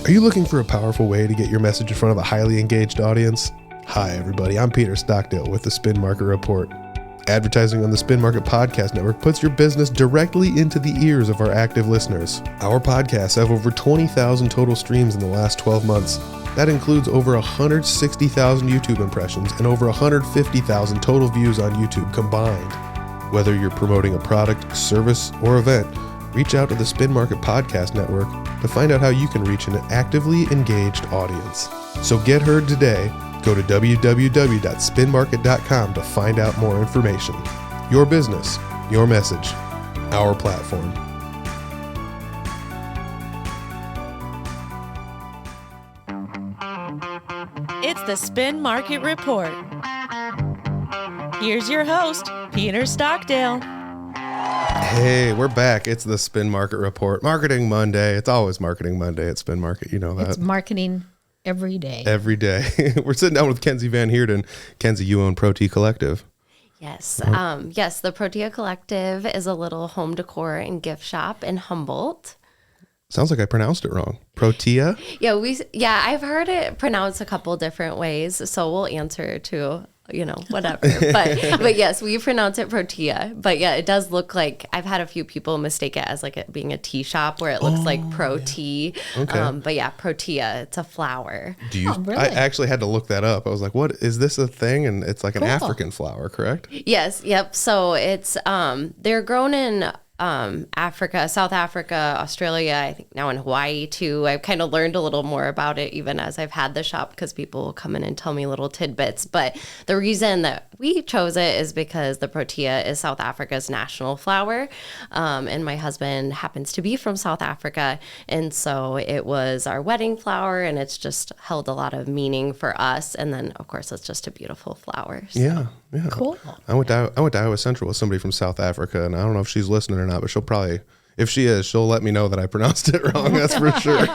Are you looking for a powerful way to get your message in front of a highly engaged audience? Hi, everybody. I'm Peter Stockdale with the Spin Market Report. Advertising on the Spin Market Podcast Network puts your business directly into the ears of our active listeners. Our podcasts have over 20,000 total streams in the last 12 months. That includes over 160,000 YouTube impressions and over 150,000 total views on YouTube combined. Whether you're promoting a product, service, or event, reach out to the Spin Market Podcast Network to find out how you can reach an actively engaged audience. So get heard today. Go to www.spinmarket.com to find out more information. Your business, your message, our platform. It's the Spin Market Report. Here's your host, Peter Stockdale. Hey, we're back. It's the Spin Market Report. Marketing Monday. It's always Marketing Monday at Spin Market. You know that. It's marketing every day. Every day. We're sitting down with Kenzie Van Heerden. Kenzie, you own Protea Collective. Yes. Yes, the Protea Collective is a little home decor and gift shop in Humboldt. Sounds like I pronounced it wrong. Protea? Yeah, I've heard it pronounced a couple different ways, so we'll answer to, whatever. But yes, we pronounce it Protea. But yeah, it does look like, I've had a few people mistake it as like it being a tea shop where it looks like pro tea. Okay. But yeah, Protea, it's a flower. Really? I actually had to look that up. I was like, what, is this a thing? And it's like an African flower, correct? Yes. Yep. So it's, they're grown in Africa, South Africa, Australia, I think now in Hawaii too. I've kind of learned a little more about it even as I've had the shop because people will come in and tell me little tidbits. But the reason that we chose it is because the Protea is South Africa's national flower. And my husband happens to be from South Africa. And so it was our wedding flower and it's just held a lot of meaning for us. And then of course, it's just a beautiful flower. So. Yeah. Cool. I went to Iowa Central with somebody from South Africa, and I don't know if she's listening or not, but she'll probably, if she is, she'll let me know that I pronounced it wrong. That's for sure.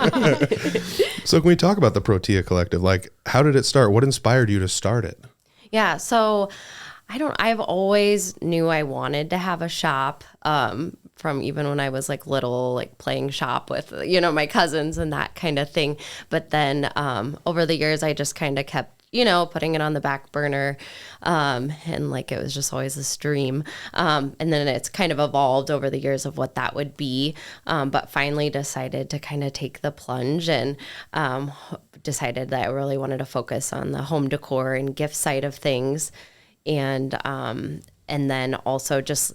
So can we talk about the Protea Collective? Like, how did it start? What inspired you to start it? Yeah. So I've always knew I wanted to have a shop, from even when I was like little, like playing shop with, my cousins and that kind of thing. But then, over the years, I just kind of kept putting it on the back burner. And like, it was just always this dream. And then it's kind of evolved over the years of what that would be. But finally decided to kind of take the plunge and, decided that I really wanted to focus on the home decor and gift side of things. And then also just,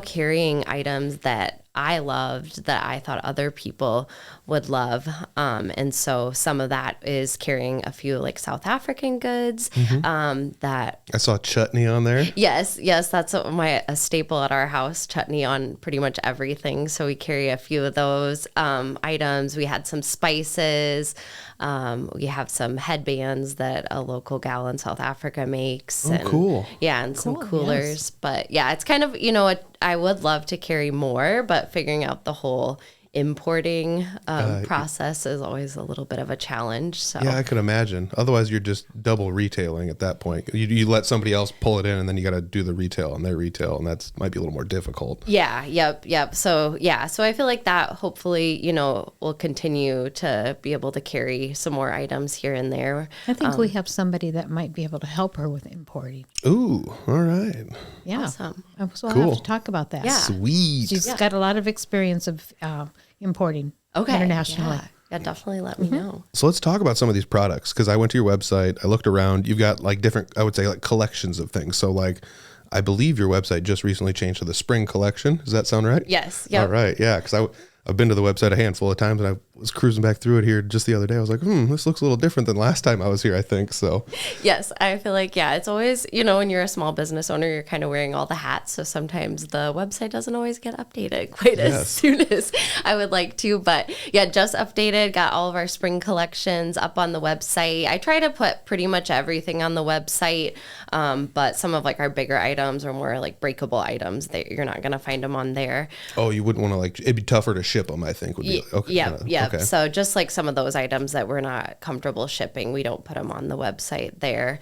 carrying items that I loved that I thought other people would love. And so some of that is carrying a few like South African goods, that I saw chutney on there. Yes. That's a staple at our house, chutney on pretty much everything. So we carry a few of those items. We had some spices. We have some headbands that a local gal in South Africa makes. Oh, cool. Yeah, and some coolers. Yes. But yeah, it's kind of, I would love to carry more, but figuring out the whole importing process is always a little bit of a challenge. So yeah, I can imagine. Otherwise, you're just double retailing at that point. You let somebody else pull it in, and then you got to do the retail and their retail, and that's might be a little more difficult. Yeah. Yep. So I feel like that hopefully will continue to be able to carry some more items here and there. I think we have somebody that might be able to help her with importing. Ooh, all right. Yeah. Awesome. So I'll have to talk about that. Yeah. Sweet. She's got a lot of experience of importing internationally. Yeah, definitely let me know. So let's talk about some of these products, because I went to your website, I looked around, you've got like different, I would say like collections of things. So like, I believe your website just recently changed to the spring collection. Does that sound right? Yes. Yep. All right. Yeah. Because I've been to the website a handful of times, and I was cruising back through it here just the other day. I was like, this looks a little different than last time I was here, I think. So yes, I feel like, it's always, when you're a small business owner, you're kind of wearing all the hats. So sometimes the website doesn't always get updated quite as soon as I would like to. But yeah, just updated, got all of our spring collections up on the website. I try to put pretty much everything on the website. But some of like our bigger items or more like breakable items that you're not going to find them on there. Oh, you wouldn't want to it'd be tougher to ship them, I think. Would be okay. Yeah. Okay. So just like some of those items that we're not comfortable shipping, we don't put them on the website there.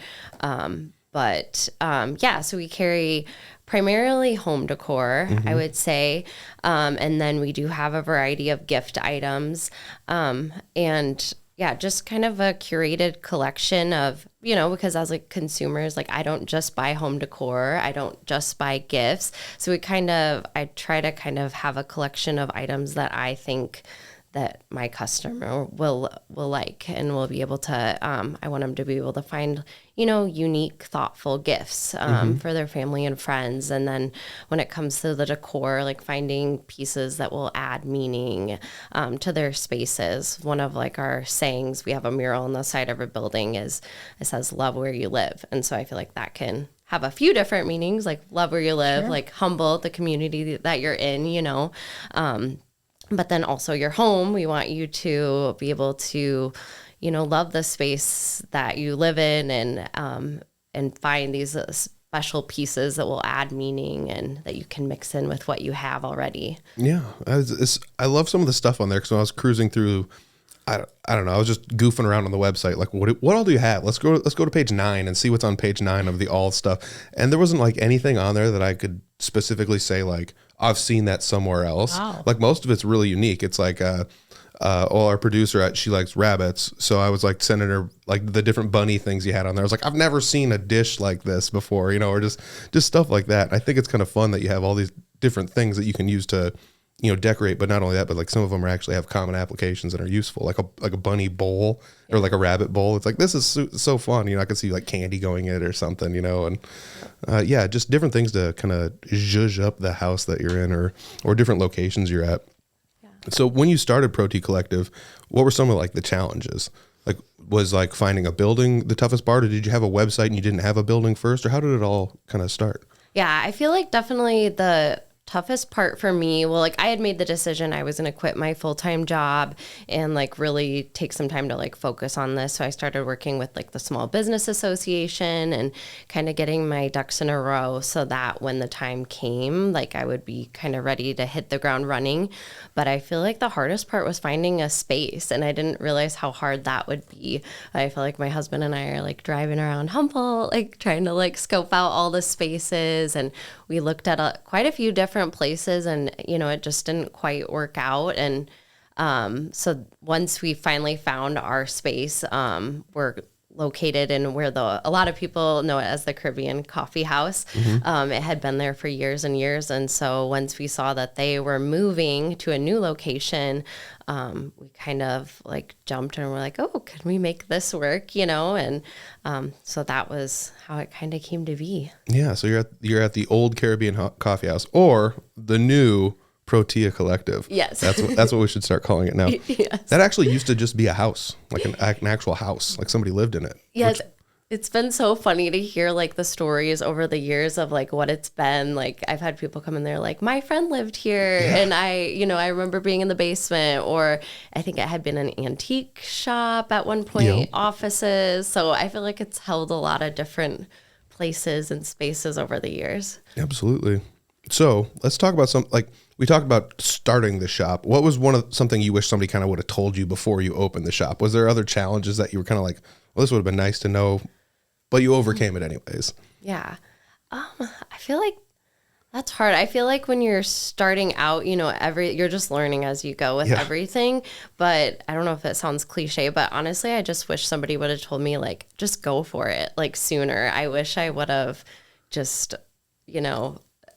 But yeah, so we carry primarily home decor, I would say. And then we do have a variety of gift items. And yeah, just kind of a curated collection of, because as like consumers, like I don't just buy home decor. I don't just buy gifts. So I try to kind of have a collection of items that I think that my customer will like and will be able to, I want them to be able to find, unique, thoughtful gifts for their family and friends. And then when it comes to the decor, like finding pieces that will add meaning to their spaces. One of like our sayings, we have a mural on the side of our building it says, love where you live. And so I feel like that can have a few different meanings, like love where you live, Sure. like Humboldt, the community that you're in, but then also your home, we want you to be able to, love the space that you live in and find these special pieces that will add meaning and that you can mix in with what you have already. Yeah. I love some of the stuff on there because when I was cruising through, I don't know, I was just goofing around on the website. Like, what all do you have? Let's go to page 9 and see what's on page 9 of the all stuff. And there wasn't like anything on there that I could specifically say like, I've seen that somewhere else. Wow. Like most of it's really unique. It's like, our producer, she likes rabbits. So I was like sending her like the different bunny things you had on there. I was like, I've never seen a dish like this before, or just stuff like that. I think it's kind of fun that you have all these different things that you can use to, decorate, but not only that, but like some of them actually have common applications that are useful, like a bunny bowl or like a rabbit bowl. It's like, this is so fun. I could see like candy going in it or something, and yeah, just different things to kind of zhuzh up the house that you're in or different locations you're at. Yeah. So when you started Protea Collective, what were some of like the challenges? Like, was like finding a building the toughest part, or did you have a website and you didn't have a building first, or how did it all kind of start? Yeah, I feel like definitely the toughest part for me, well, like I had made the decision I was going to quit my full-time job and like really take some time to like focus on this. So I started working with like the Small Business Association and kind of getting my ducks in a row so that when the time came, like I would be kind of ready to hit the ground running. But I feel like the hardest part was finding a space, and I didn't realize how hard that would be. I feel like my husband and I are like driving around Humboldt, like trying to like scope out all the spaces, and we looked at quite a few different places, and it just didn't quite work out. And so once we finally found our space, we're located in where a lot of people know it as the Caribbean Coffee House. It had been there for years and years, and so once we saw that they were moving to a new location, we kind of like jumped and we're like, oh, can we make this work? And so that was how it kind of came to be. Yeah, so you're at the old Caribbean Coffee House, or the new Protea Collective. Yes. That's what we should start calling it now. Yes. That actually used to just be a house, like an actual house, like somebody lived in it. Yes. It's been so funny to hear like the stories over the years of like what it's been. Like I've had people come in there like, my friend lived here, and I remember being in the basement, or I think it had been an antique shop at one point, offices. So I feel like it's held a lot of different places and spaces over the years. Absolutely. So let's talk about we talked about starting the shop. What was something you wish somebody kind of would have told you before you opened the shop? Was there other challenges that you were kind of like, well, this would have been nice to know, but you overcame it anyways? Yeah. I feel like that's hard. I feel like when you're starting out, you're just learning as you go with everything. But I don't know if it sounds cliche, but honestly, I just wish somebody would have told me like, just go for it like sooner. I wish I would have just,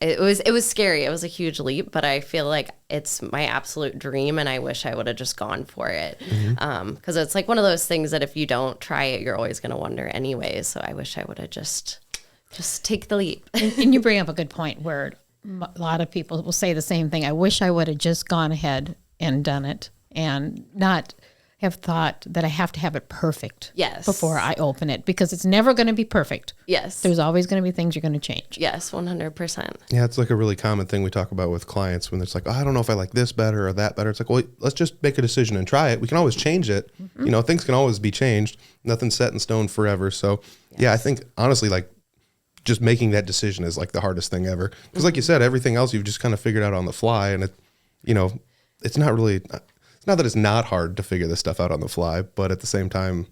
it was scary. It was a huge leap, but I feel like it's my absolute dream, and I wish I would have just gone for it. Because it's like one of those things that if you don't try it, you're always going to wonder anyways. So I wish I would have just take the leap. And you bring up a good point where a lot of people will say the same thing. I wish I would have just gone ahead and done it and not have thought that I have to have it perfect before I open it, because it's never going to be perfect. Yes. There's always going to be things you're going to change. Yes, 100%. Yeah, it's like a really common thing we talk about with clients when it's like, oh, I don't know if I like this better or that better. It's like, well, let's just make a decision and try it. We can always change it. Things can always be changed. Nothing's set in stone forever. So yeah, I think honestly, like just making that decision is like the hardest thing ever. Because like you said, everything else you've just kind of figured out on the fly, and it's not really... It's not that it's not hard to figure this stuff out on the fly, but at the same time,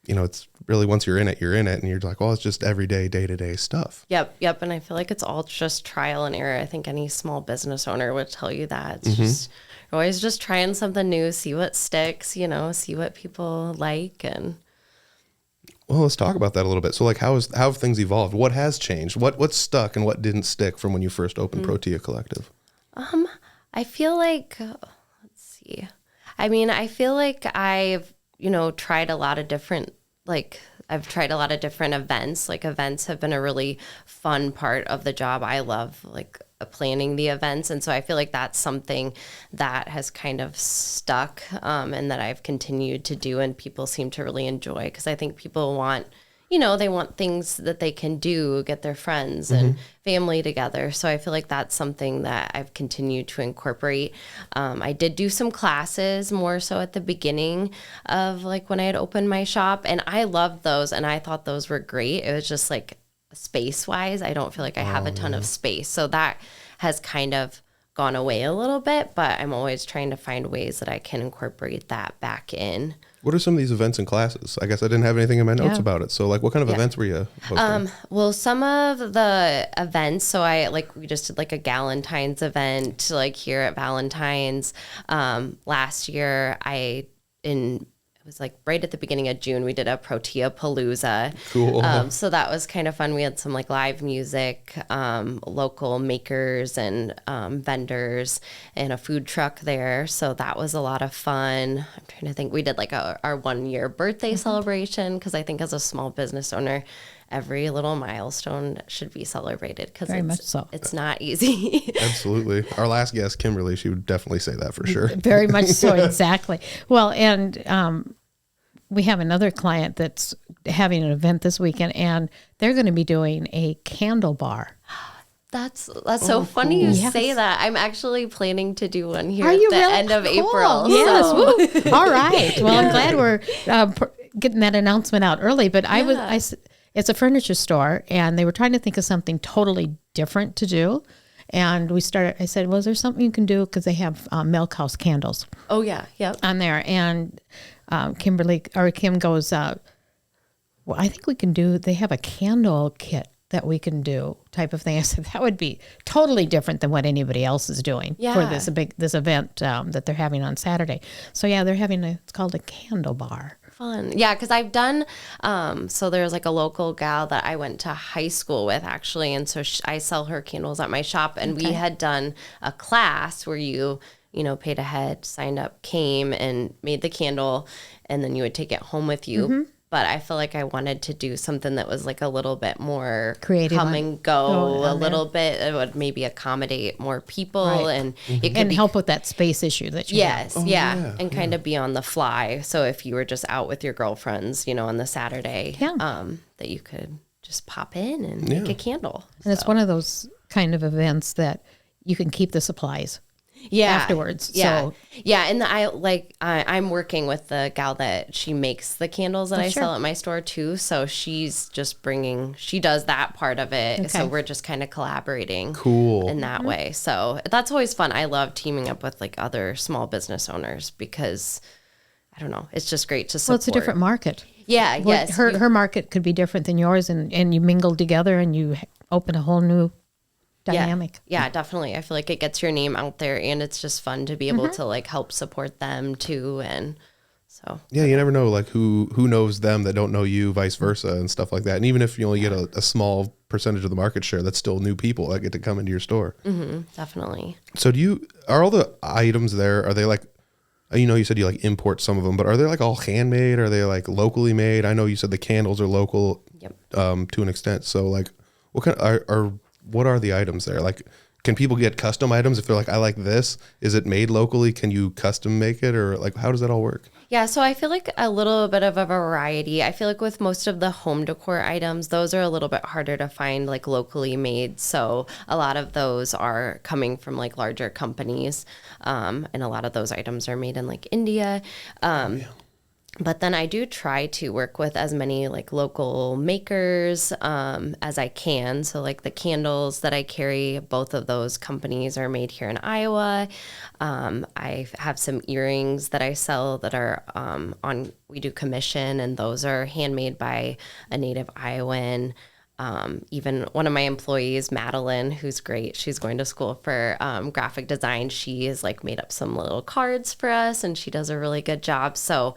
it's really, once you're in it, and you're like, well, it's just everyday, day-to-day stuff. Yep. And I feel like it's all just trial and error. I think any small business owner would tell you that. It's just, you're always just trying something new, see what sticks, see what people like. And well, let's talk about that a little bit. So like, how have things evolved? What has changed? What stuck and what didn't stick from when you first opened Protea Collective? I feel like, let's see. I feel like I've, tried a lot of different, events. Like events have been a really fun part of the job. I love planning the events. And so I feel like that's something that has kind of stuck and that I've continued to do and people seem to really enjoy, because I think people want, they want things that they can do, get their friends and family together. So I feel like that's something that I've continued to incorporate. I did do some classes more so at the beginning of when I had opened my shop, and I loved those and I thought those were great. It was just space wise, I don't feel like I have a ton of space. So that has kind of gone away a little bit, but I'm always trying to find ways that I can incorporate that back in. What are some of these events and classes? I guess I didn't have anything in my notes about it. So what kind of events were you hosting? Well, some of the events, so we just did a Galentine's event here at Valentine's. Last year it was right at the beginning of June, we did a Protea Palooza. Cool. So that was kind of fun. We had some live music, local makers and vendors, and a food truck there. So that was a lot of fun. I'm trying to think. We did our 1 year birthday celebration, because I think as a small business owner, every little milestone should be celebrated, because it's not easy. Absolutely. Our last guest, Kimberly, she would definitely say that for sure. Very much so, exactly. Well, and we have another client that's having an event this weekend, and they're going to be doing a candle bar. That's so funny you say that. I'm actually planning to do one here at the end of April. Yes. So. All right. Well, I'm glad we're getting that announcement out early. But it's a furniture store, and they were trying to think of something totally different to do. And I said, well, is there something you can do? Because they have milk house candles. Oh, yeah. Yep. On there. And Kim goes, well, I think we can they have a candle kit that we can do, type of thing. I said, that would be totally different than what anybody else is doing for this event that they're having on Saturday. So yeah, they're having it's called a candle bar. Fun. Yeah, because I've done, so there's a local gal that I went to high school with, actually, and so I sell her candles at my shop, and we had done a class where you paid ahead, signed up, came, and made the candle, and then you would take it home with you. But I feel like I wanted to do something that was a little bit more creative, come and go, a little bit. It would maybe accommodate more people, and it could help with that space issue that you have. Yes, and kind of be on the fly. So if you were just out with your girlfriends, on the Saturday, that you could just pop in and make a candle. And it's one of those kind of events that you can keep the supplies. Afterwards. So and I'm working with the gal that she makes the candles that I sell at my store too. So she's just she does that part of it. Okay. So we're just kind of collaborating in that way. So that's always fun. I love teaming up with other small business owners, because I don't know, it's just great to support. Well, it's a different market. Yeah. Yes. Her market could be different than yours, and you mingle together and you open a whole new dynamic. Yeah, definitely. I feel like it gets your name out there, and it's just fun to be able to help support them too. And so you never know who knows them that don't know you, vice versa, and stuff like that. And even if you only get a small percentage of the market share, that's still new people that get to come into your store. Definitely. So are all the items there, are they you said you import some of them, but are they all handmade? Are they locally made? I know you said the candles are local to an extent. So what kind what are the items there? Can people get custom items if they're I like this? Is it made locally? Can you custom make it, or how does that all work? Yeah, so I feel a little bit of a variety. I feel with most of the home decor items, those are a little bit harder to find locally made. So a lot of those are coming from larger companies, and a lot of those items are made in India. But then I do try to work with as many like local makers as I can. So like the candles that I carry, both of those companies are made here in Iowa. I have some earrings that I sell that are we do commission, and those are handmade by a native Iowan. Even one of my employees, Madeline, who's great, she's going to school for graphic design. She has like made up some little cards for us, and she does a really good job. So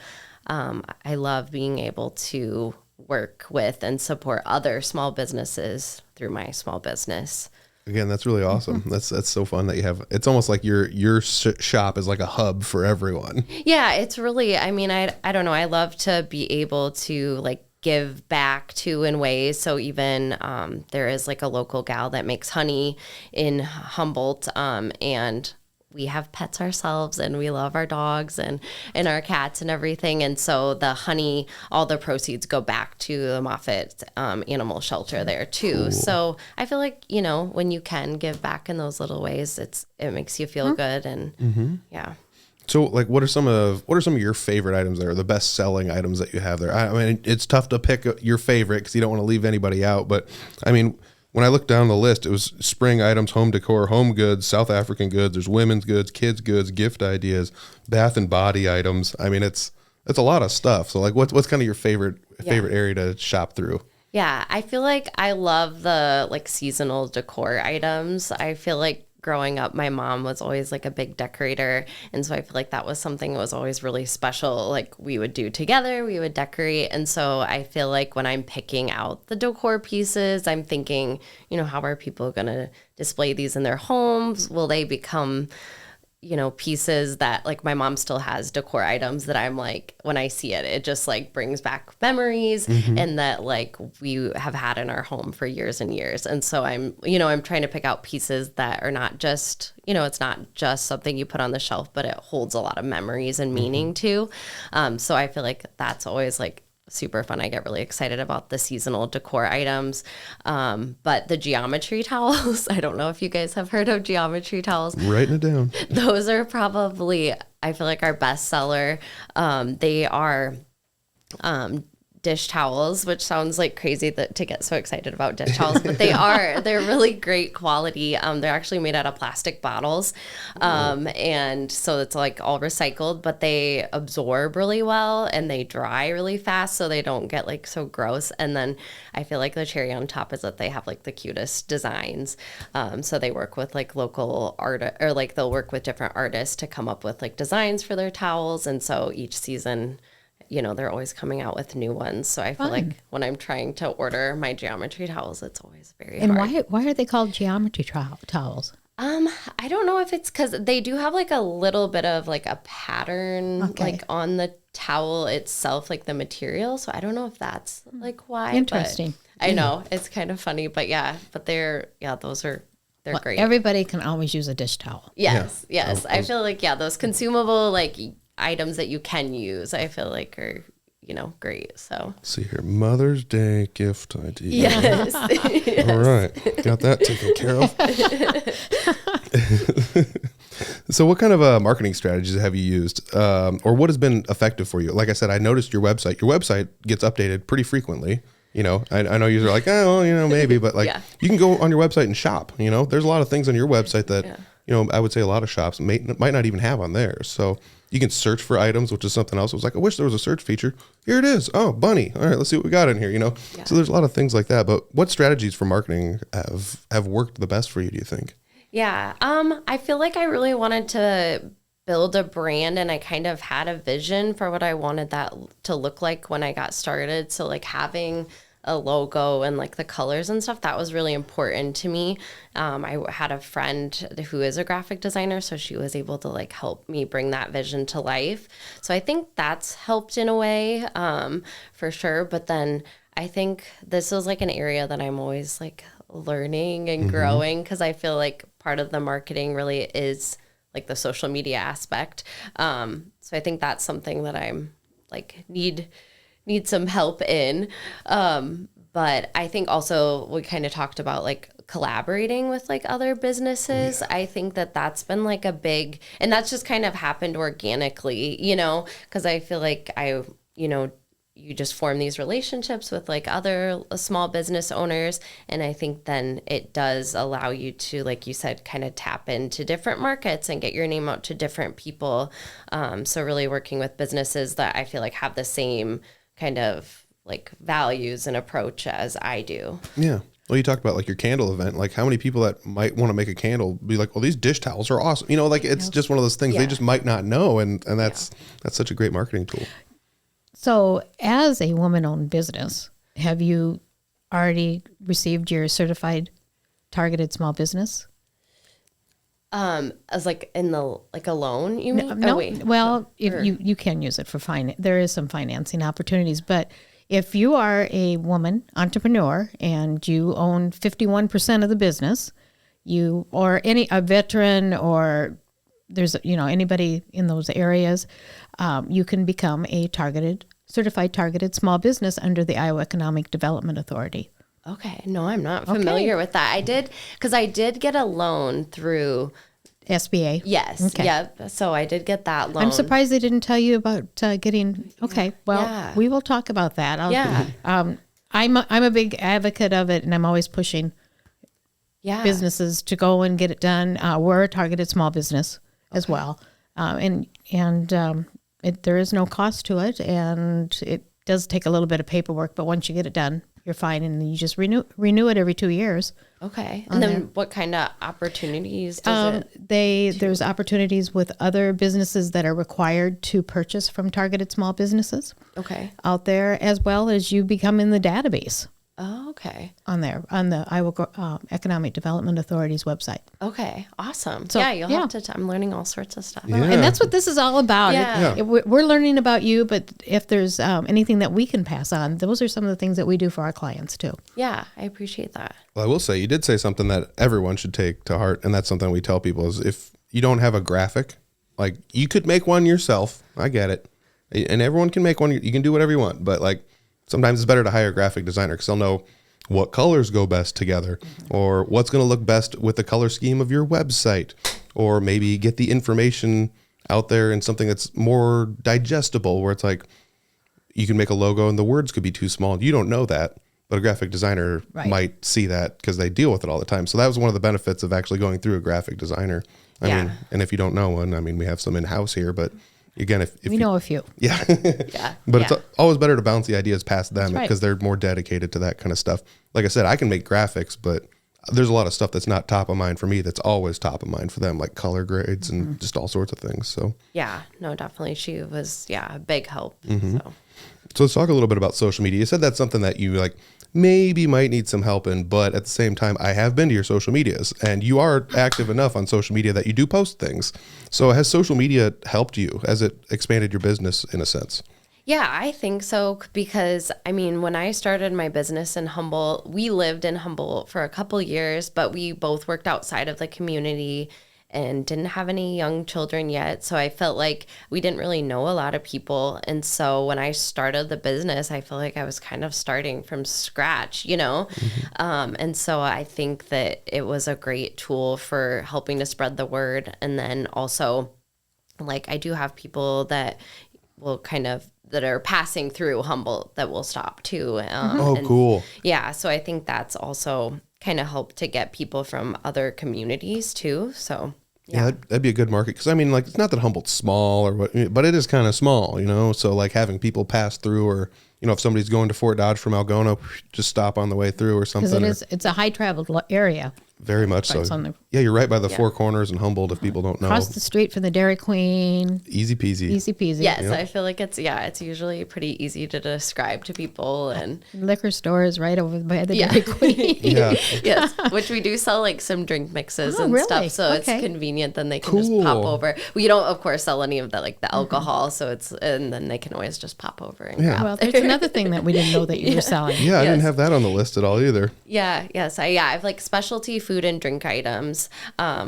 I love being able to work with and support other small businesses through my small business. Again, that's really awesome. That's so fun that you have. It's almost like your shop is like a hub for everyone. Yeah, it's really. I mean, I don't know. I love to be able to like give back to in ways. So even there is like a local gal that makes honey in Humboldt, and we have pets ourselves, and we love our dogs and our cats and everything. And so the honey, all the proceeds go back to the Moffat animal shelter there too. Cool. So I feel like, you know, when you can give back in those little ways, it makes you feel good. And yeah. So like, what are some of your favorite items there, the best selling items that you have there? I mean, it's tough to pick your favorite because you don't want to leave anybody out. But I mean, when I looked down the list, it was spring items, home decor, home goods, South African goods. There's women's goods, kids goods, gift ideas, bath and body items. I mean, it's a lot of stuff. So like, what's kind of your favorite area to shop through? Yeah, I feel like I love the like seasonal decor items. I feel like growing up, my mom was always like a big decorator. And so I feel like that was something that was always really special. Like we would do together, we would decorate. And so I feel like when I'm picking out the decor pieces, I'm thinking, you know, how are people going to display these in their homes? Will they become, you know, pieces that like my mom still has decor items that I'm like, when I see it, it just like brings back memories and that like we have had in our home for years and years. And so I'm trying to pick out pieces that are not just, you know, it's not just something you put on the shelf, but it holds a lot of memories and meaning too. So I feel like that's always like super fun. I get really excited about the seasonal decor items. But the geometry towels, I don't know if you guys have heard of geometry towels. Writing it down. Those are probably, I feel like, our best seller. They are dish towels, which sounds like crazy to get so excited about dish towels, but they're really great quality. They're actually made out of plastic bottles. And so it's like all recycled, but they absorb really well and they dry really fast. So they don't get like so gross. And then I feel like the cherry on top is that they have like the cutest designs. So they work with like local art, or like they'll work with different artists to come up with like designs for their towels. And so each season, you know, they're always coming out with new ones. So I feel like when I'm trying to order my geometry towels, it's always very hard. And why are they called geometry towels? I don't know if it's because they do have like a little bit of like a pattern like on the towel itself, like the material. So I don't know if that's like why. Interesting. I know it's kind of funny, but they're great. Everybody can always use a dish towel. Yes. I feel like, those consumable like items that you can use, I feel like are, you know, great. So see here, Mother's Day gift idea. Yes. All right, got that taken care of. So what kind of marketing strategies have you used, or what has been effective for you? Like I said, I noticed your website gets updated pretty frequently. You know, I know you're like, oh, well, you know, maybe, but like you can go on your website and shop. You know, there's a lot of things on your website that, you know, I would say a lot of shops might not even have on theirs. So you can search for items, which is something else. I was like, I wish there was a search feature. Here it is. Oh, bunny. All right, let's see what we got in here, you know? Yeah. So there's a lot of things like that. But what strategies for marketing have worked the best for you, do you think? Yeah. I feel like I really wanted to build a brand, and I kind of had a vision for what I wanted that to look like when I got started. So like having a logo and like the colors and stuff, that was really important to me. I had a friend who is a graphic designer, so she was able to like help me bring that vision to life. So I think that's helped in a way, for sure. But then I think this is like an area that I'm always like learning and growing, because I feel like part of the marketing really is like the social media aspect. So I think that's something that I'm like need some help in. But I think also we kind of talked about like collaborating with like other businesses. I think that's been like a big, and that's just kind of happened organically, you know, because I feel like you just form these relationships with like other small business owners. And I think then it does allow you to, like you said, kind of tap into different markets and get your name out to different people. So really working with businesses that I feel like have the same kind of like values and approach as I do. Yeah. Well, you talked about like your candle event, like how many people that might want to make a candle be like, well, these dish towels are awesome. Like it's just one of those things they just might not know. And that's such a great marketing tool. So as a woman-owned business, have you already received your certified targeted small business? As like in the, like a loan, you mean? No, well, if you can use it for there is some financing opportunities, but if you are a woman entrepreneur and you own 51% of the business, or a veteran, or there's anybody in those areas, you can become a certified targeted small business under the Iowa Economic Development Authority. Okay, no, I'm not familiar with that. I did get a loan through SBA. Yes. Okay. Yep. So I did get that loan. I'm surprised they didn't tell you about getting. Okay. Well, we will talk about that. I'm a big advocate of it, and I'm always pushing businesses to go and get it done. We're a targeted small business as well, and there is no cost to it, and it does take a little bit of paperwork, but once you get it done, you're fine, and you just renew it every 2 years. Okay. And then what kind of opportunities does there's opportunities with other businesses that are required to purchase from targeted small businesses. Okay. Out there, as well as you become in the database. Oh, okay. On the Iowa Economic Development Authority's website. Okay, awesome. So, you'll have to. I'm learning all sorts of stuff. Yeah. And that's what this is all about. We're learning about you, but if there's anything that we can pass on, those are some of the things that we do for our clients too. Yeah, I appreciate that. Well, I will say you did say something that everyone should take to heart, and that's something we tell people is if you don't have a graphic, like you could make one yourself. I get it, and everyone can make one. You can do whatever you want, but like. Sometimes it's better to hire a graphic designer because they'll know what colors go best together or what's going to look best with the color scheme of your website, or maybe get the information out there in something that's more digestible where it's like you can make a logo and the words could be too small. You don't know that, but a graphic designer might see that because they deal with it all the time. So that was one of the benefits of actually going through a graphic designer. I mean, and if you don't know one, I mean, we have some in-house here, but again, if we know a few. Yeah. But it's always better to bounce the ideas past them because they're more dedicated to that kind of stuff. Like I said, I can make graphics, but there's a lot of stuff that's not top of mind for me that's always top of mind for them, like color grades and just all sorts of things. So yeah, no, definitely. She was, a big help. So let's talk a little bit about social media. You said that's something that you like maybe might need some help in, but at the same time, I have been to your social medias and you are active enough on social media that you do post things. So has social media helped you? Has it expanded your business in a sense? Yeah, I think so, because I mean, when I started my business in Humboldt, we lived in Humboldt for a couple years, but we both worked outside of the community and didn't have any young children yet. So I felt like we didn't really know a lot of people. And so when I started the business, I felt like I was kind of starting from scratch, And so I think that it was a great tool for helping to spread the word. And then also, like, I do have people that will that are passing through Humboldt that will stop too. Cool. Yeah. So I think that's also kind of helped to get people from other communities too. So yeah, that'd be a good market. Because I mean, like, it's not that Humboldt's small or what, but it is kind of small, So like having people pass through, or if somebody's going to Fort Dodge from Algona, just stop on the way through or something. Because it's a high traveled area. Very much so. Yeah, you're right by the Four Corners in Humboldt, if people don't know. Across the street from the Dairy Queen. Easy peasy. Easy peasy. Yes, I feel like it's usually pretty easy to describe to people. And liquor store is right over by the Dairy Queen. Yes, which we do sell like some drink mixes and stuff, so it's convenient. Then they can just pop over. We don't, of course, sell any of the alcohol, so and then they can always just pop over and grab. Well, there's another thing that we didn't know that you were selling. Yeah, I didn't have that on the list at all either. I have like specialty food and drink items.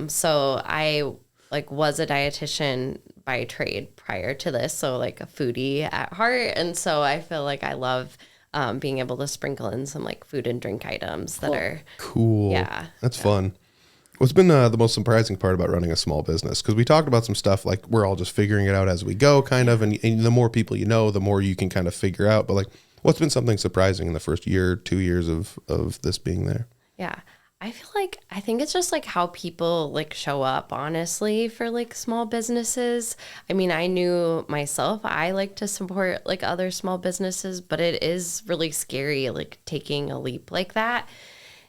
So I was a dietitian by trade prior to this, so like a foodie at heart, and so I feel like I love being able to sprinkle in some like food and drink items that are cool. Yeah, that's fun. What's been the most surprising part about running a small business? Because we talked about some stuff like we're all just figuring it out as we go, kind of, and the more people you know, the more you can kind of figure out. But like, what's been something surprising in the first year, 2 years of this being there? Yeah. I think it's just like how people like show up, honestly, for like small businesses. I mean, I knew myself, I like to support like other small businesses, but it is really scary, like taking a leap like that.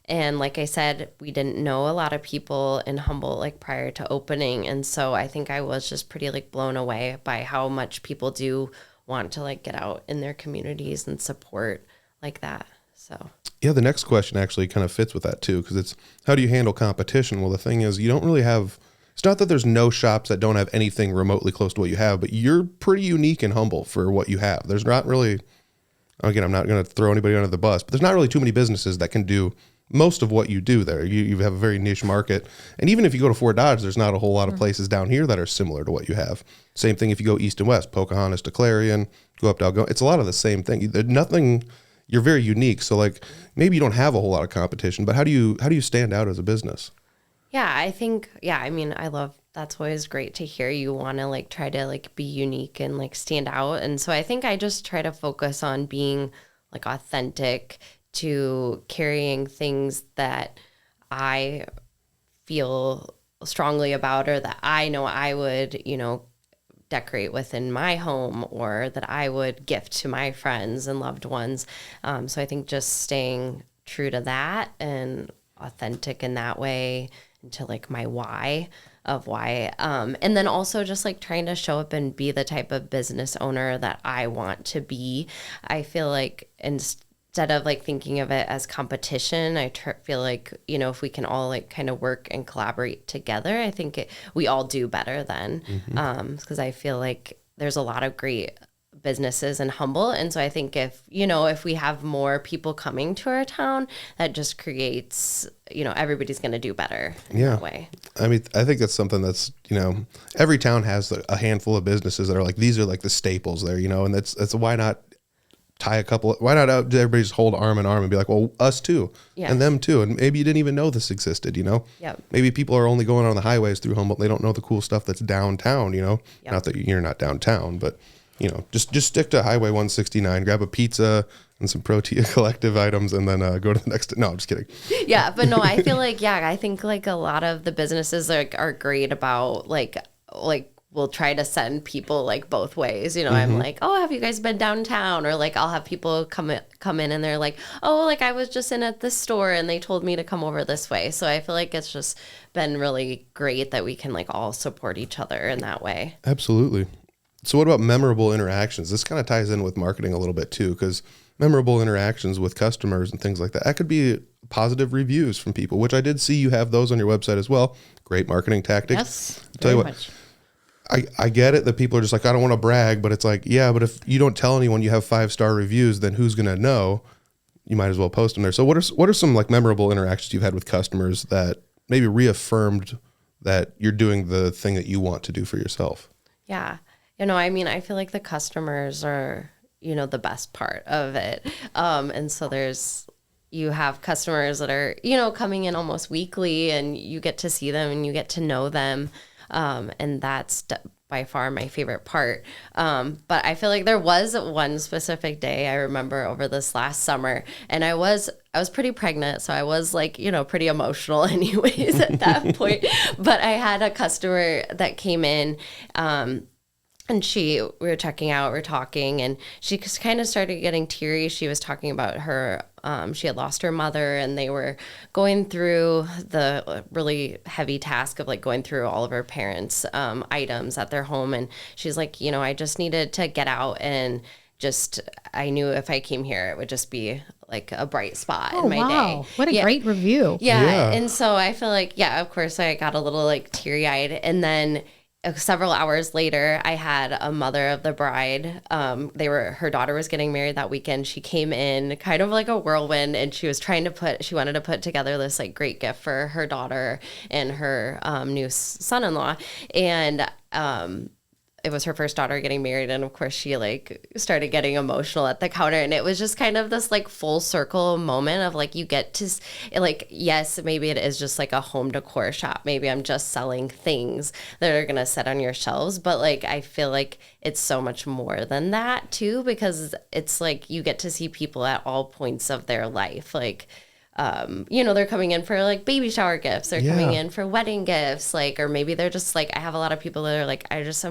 And like I said, we didn't know a lot of people in Humboldt like prior to opening. And so I think I was just pretty like blown away by how much people do want to like get out in their communities and support like that. So yeah, the next question actually kind of fits with that too, because it's how do you handle competition? Well, the thing is, you don't really have, it's not that there's no shops that don't have anything remotely close to what you have, but you're pretty unique in Humboldt for what you have. There's not really, again, I'm not going to throw anybody under the bus, but there's not really too many businesses that can do most of what you do there. You have a very niche market. And even if you go to Fort Dodge, there's not a whole lot of places down here that are similar to what you have. Same thing if you go east and west, Pocahontas to Clarion, go up to Algonquin. It's a lot of the same thing. There's nothing, you're very unique. So like maybe you don't have a whole lot of competition, but how do you stand out as a business? Yeah, I think, I mean, that's always great to hear. You want to like try to like be unique and like stand out. And so I think I just try to focus on being like authentic, to carrying things that I feel strongly about, or that I know I would, decorate within my home, or that I would gift to my friends and loved ones. So I think just staying true to that and authentic in that way, into like my why of why. And then also just like trying to show up and be the type of business owner that I want to be. I feel like instead of like thinking of it as competition, I feel like, if we can all like kind of work and collaborate together, I think we all do better then. Because I feel like there's a lot of great businesses in Humboldt. And so I think if we have more people coming to our town, that just creates, everybody's going to do better in that way. I mean, I think that's something that's, every town has a handful of businesses that are like, these are like the staples there, and that's why not why not everybody just hold arm in arm and be like, well, us too, and them too. And maybe you didn't even know this existed, Yep. Maybe people are only going on the highways through Humboldt. They don't know the cool stuff that's downtown, Yep. Not that you're not downtown, but just stick to Highway 169, grab a pizza and some Protea Collective items, and then go to the next. No, I'm just kidding. Yeah, but no, I feel like, I think like a lot of the businesses are great about like we'll try to send people like both ways. I'm like, oh, have you guys been downtown? Or like I'll have people come in and they're like, oh, like I was just in at this store and they told me to come over this way. So I feel like it's just been really great that we can like all support each other in that way. Absolutely. So what about memorable interactions? This kind of ties in with marketing a little bit too, because memorable interactions with customers and things like that. That could be positive reviews from people, which I did see you have those on your website as well. Great marketing tactics. Yes, I'll tell you what, much. I get it that people are just like, I don't want to brag, but it's like, yeah, but if you don't tell anyone you have 5-star reviews, then who's going to know? You might as well post them there. So what are some like memorable interactions you've had with customers that maybe reaffirmed that you're doing the thing that you want to do for yourself? Yeah. I mean, I feel like the customers are, the best part of it. And so you have customers that are, coming in almost weekly, and you get to see them and you get to know them. And that's by far my favorite part. But I feel like there was one specific day I remember over this last summer, and I was pretty pregnant. So I was like, pretty emotional anyways at that point. But I had a customer that came in, and we were checking out, we were talking, and she just kind of started getting teary. She was talking about her, she had lost her mother, and they were going through the really heavy task of like going through all of her parents' items at their home. And she's like, I just needed to get out, and I knew if I came here, it would just be like a bright spot in my day. What a great review. Yeah. And so I feel like, of course I got a little like teary eyed. And then several hours later, I had a mother of the bride. Her daughter was getting married that weekend. She came in kind of like a whirlwind, and she was she wanted to put together this like great gift for her daughter and her new son-in-law. And it was her first daughter getting married, and of course she like started getting emotional at the counter, and it was just kind of this like full circle moment of like you get to like, yes, maybe it is just like a home decor shop, maybe I'm just selling things that are gonna sit on your shelves, but like I feel like it's so much more than that too, because it's like you get to see people at all points of their life, like they're coming in for like baby shower gifts, they're coming in for wedding gifts, like, or maybe they're just like, I have a lot of people that are like, I just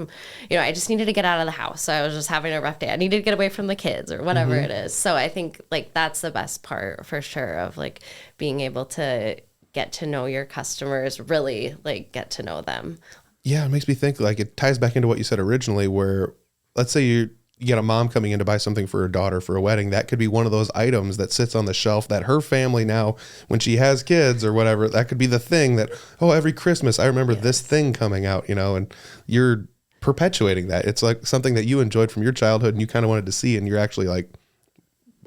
needed to get out of the house, so I was just having a rough day, I needed to get away from the kids or whatever it is. So I think like that's the best part for sure of like being able to get to know your customers, really like get to know them. Yeah, it makes me think like it ties back into what you said originally, where let's say you get a mom coming in to buy something for her daughter for a wedding. That could be one of those items that sits on the shelf that her family now, when she has kids or whatever, that could be the thing that, every Christmas I remember this thing coming out, and you're perpetuating that. It's like something that you enjoyed from your childhood and you kind of wanted to see, and you're actually like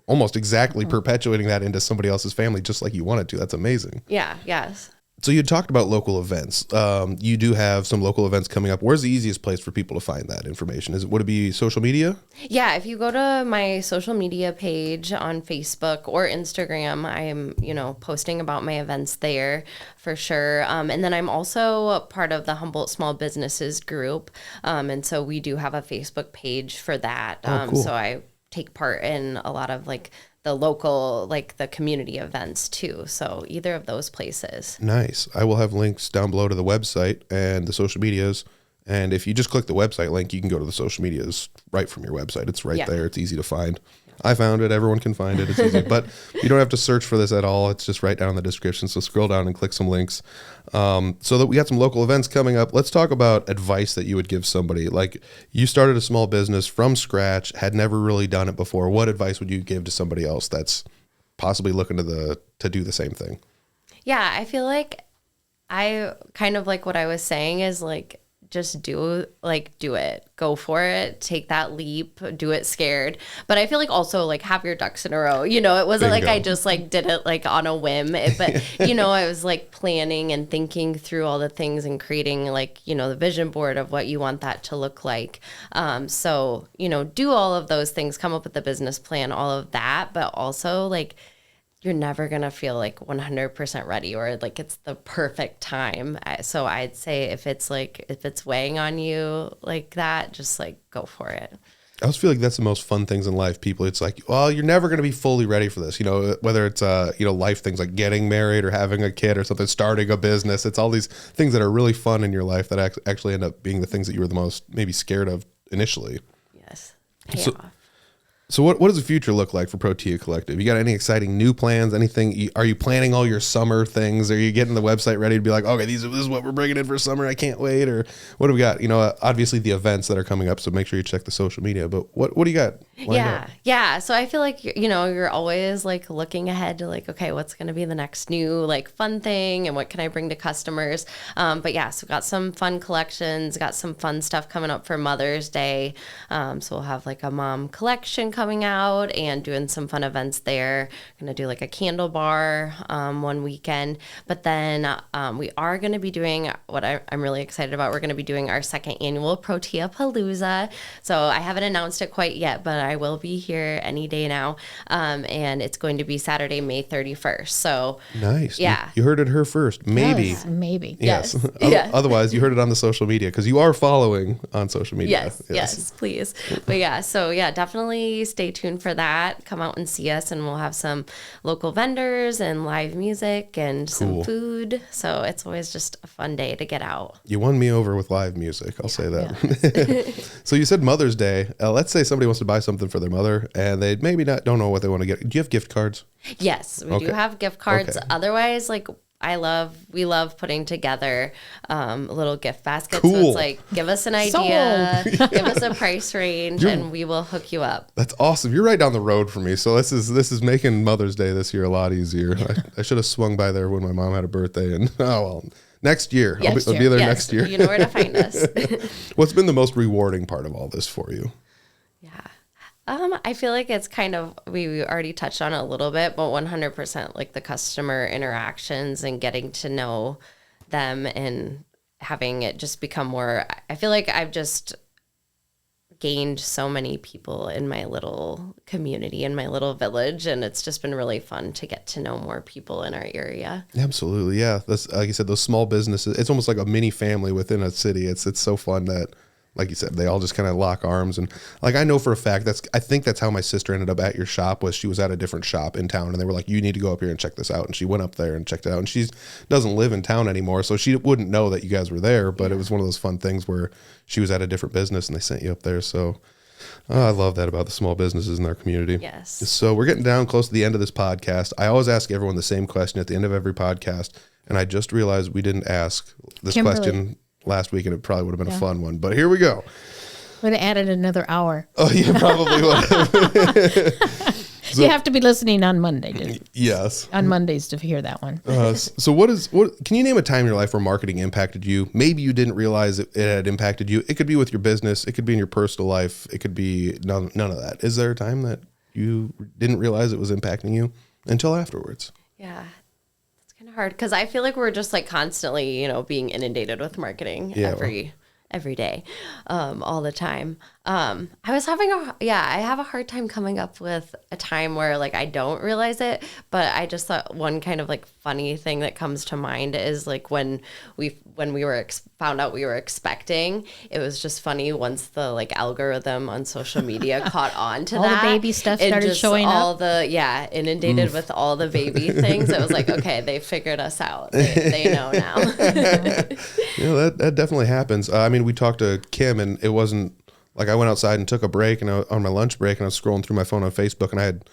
almost exactly perpetuating that into somebody else's family just like you wanted to. That's amazing. Yeah. Yes. So you talked about local events. You do have some local events coming up. Where's the easiest place for people to find that information? Would it be social media? Yeah, if you go to my social media page on Facebook or Instagram, I'm, posting about my events there for sure. And then I'm also part of the Humboldt Small Businesses group. And so we do have a Facebook page for that. Cool. So I take part in a lot of like the local, like the community events too. So either of those places. Nice. I will have links down below to the website and the social medias. And if you just click the website link, you can go to the social medias right from your website. It's right there. It's easy to find. I found it. Everyone can find it. It's easy. But you don't have to search for this at all. It's just right down in the description. So scroll down and click some links. So that we got some local events coming up. Let's talk about advice that you would give somebody. Like you started a small business from scratch, had never really done it before. What advice would you give to somebody else that's possibly looking to do the same thing? Yeah, I feel like I kind of like what I was saying is like, just do it, go for it, take that leap, do it scared. But I feel like also like have your ducks in a row. It wasn't like I just like did it like on a whim, but I was like planning and thinking through all the things and creating like, the vision board of what you want that to look like. So, do all of those things, come up with a business plan, all of that, but also like, you're never going to feel like 100% ready or like it's the perfect time. So I'd say if it's weighing on you like that, just like go for it. I always feel like that's the most fun things in life. People, it's like, well, you're never going to be fully ready for this. Whether it's, life things like getting married or having a kid or something, starting a business. It's all these things that are really fun in your life that actually end up being the things that you were the most maybe scared of initially. Yes. So what does the future look like for Protea Collective? You got any exciting new plans? Anything? Are you planning all your summer things? Are you getting the website ready to be like, okay, this is what we're bringing in for summer. I can't wait. Or what do we got? Obviously the events that are coming up. So make sure you check the social media. But what do you got? Yeah. So I feel like, you're always like looking ahead to like, okay, what's going to be the next new like fun thing and what can I bring to customers? But yeah, so got some fun collections, got some fun stuff coming up for Mother's Day. So we'll have like a mom collection coming out and doing some fun events there. Gonna do like a candle bar one weekend, but then we are going to be doing what I'm really excited about. We're going to be doing our second annual Protea Palooza. So I haven't announced it quite yet, but I will be here any day now, and it's going to be Saturday, May 31st. So nice. Yeah, you heard it her first. Maybe. Yes. Otherwise, you heard it on the social media because you are following on social media. Yes, please. But yeah, so yeah, definitely stay tuned for that. Come out and see us, and we'll have some local vendors and live music and some food. So it's always just a fun day to get out. You won me over with live music. I'll say that. So you said Mother's Day. Let's say somebody wants to buy something for their mother and they maybe don't know what they want to get. Do you have gift cards? Yes, we do have gift cards. Okay. Otherwise, like we love putting together little gift baskets. Cool. So it's like, give us an idea, give us a price range, and we will hook you up. That's awesome. You're right down the road for me. So this is making Mother's Day this year a lot easier. I should have swung by there when my mom had a birthday, and next year. I'll be there next year. You know where to find us. What's been the most rewarding part of all this for you? Yeah. I feel like it's kind of, we already touched on it a little bit, but 100% like the customer interactions and getting to know them and having it just become more, I feel like I've just gained so many people in my little community, in my little village, and it's just been really fun to get to know more people in our area. Absolutely, yeah. That's, like you said, those small businesses, it's almost like a mini family within a city. It's so fun that, like you said, they all just kind of lock arms. And like, I know for a fact, I think that's how my sister ended up at your shop. Was she was at a different shop in town, and they were like, you need to go up here and check this out. And she went up there and checked it out, and she doesn't live in town anymore, so she wouldn't know that you guys were there. But it was one of those fun things where she was at a different business and they sent you up there. So I love that about the small businesses in our community. Yes. So we're getting down close to the end of this podcast. I always ask everyone the same question at the end of every podcast, and I just realized we didn't ask this question last week, and it probably would have been a fun one. But here we go. Would have added another hour. Oh, you probably would. So, you have to be listening on Monday. Yes. On Mondays to hear that one. So can you name a time in your life where marketing impacted you? Maybe you didn't realize it had impacted you. It could be with your business. It could be in your personal life. It could be none of that. Is there a time that you didn't realize it was impacting you until afterwards? Yeah. It's kind of hard because I feel like we're just like constantly, being inundated with marketing every day, all the time. I have a hard time coming up with a time where like I don't realize it, but I just thought one kind of like funny thing that comes to mind is like when we found out we were expecting, it was just funny once the like algorithm on social media caught on to all that. All the baby stuff started showing up. Inundated with all the baby things. It was like, okay, they figured us out. They know now. That definitely happens. We talked to Kim, and it wasn't like I went outside and took a break, and on my lunch break, and I was scrolling through my phone on Facebook, and I had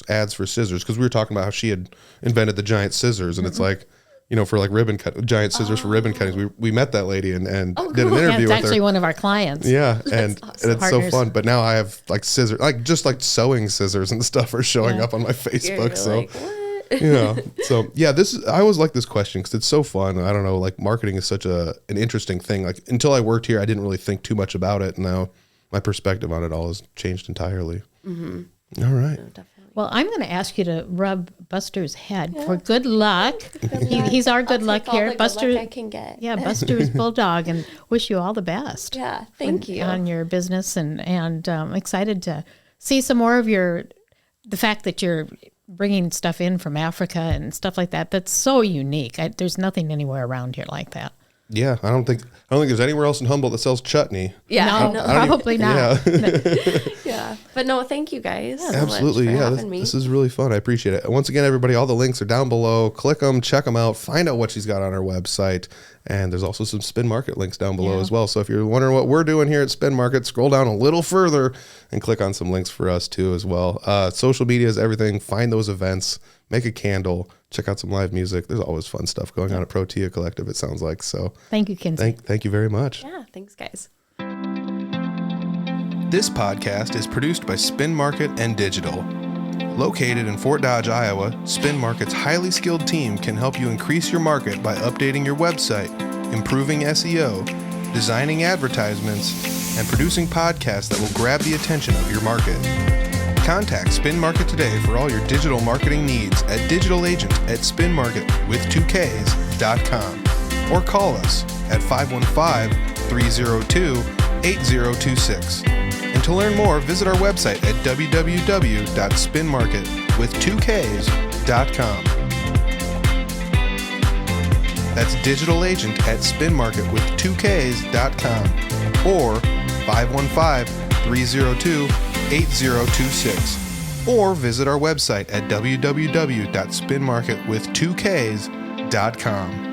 ads for scissors, because we were talking about how she had invented the giant scissors, and it's like, for like ribbon cut, giant scissors for ribbon cuttings. We met that lady and did an interview with her. It's actually one of our clients. Yeah, and awesome. it's so fun. But now I have like scissors, like just like sewing scissors and stuff are showing up on my Facebook. I always like this question because it's so fun. I don't know, like marketing is such an interesting thing. Like until I worked here, I didn't really think too much about it. Now my perspective on it all has changed entirely. Mm-hmm. All right. No, definitely. Well, I'm going to ask you to rub Buster's head for good luck. He's our good luck here. Buster, good luck I can get. Yeah, Buster's bulldog, and wish you all the best. Yeah, thank you on your business, and excited to see some more of the fact that you're bringing stuff in from Africa and stuff like that. That's so unique. There's nothing anywhere around here like that. Yeah, I don't think there's anywhere else in Humboldt that sells chutney. Yeah, no, probably not. Yeah, but no, thank you guys. So absolutely, much for yeah. having me. This is really fun. I appreciate it. Once again, everybody, all the links are down below. Click them, check them out, find out what she's got on her website, and there's also some Spin Market links down below as well. So if you're wondering what we're doing here at Spin Market, scroll down a little further and click on some links for us too as well. Social media is everything. Find those events. Make a candle. Check out some live music. There's always fun stuff going on at Protea Collective, it sounds like. So thank you, Kenzie. Thank you very much. Yeah, thanks, guys. This podcast is produced by Spin Market and Digital. Located in Fort Dodge, Iowa, Spin Market's highly skilled team can help you increase your market by updating your website, improving SEO, designing advertisements, and producing podcasts that will grab the attention of your market. Contact Spin Market today for all your digital marketing needs at digitalagent@spinmarket.com or call us at 515-302-8026. And to learn more, visit our website at www.spinmarket.com. That's digitalagent@spinmarket.com or 515-302-8026, or visit our website at www.spinmarket.com.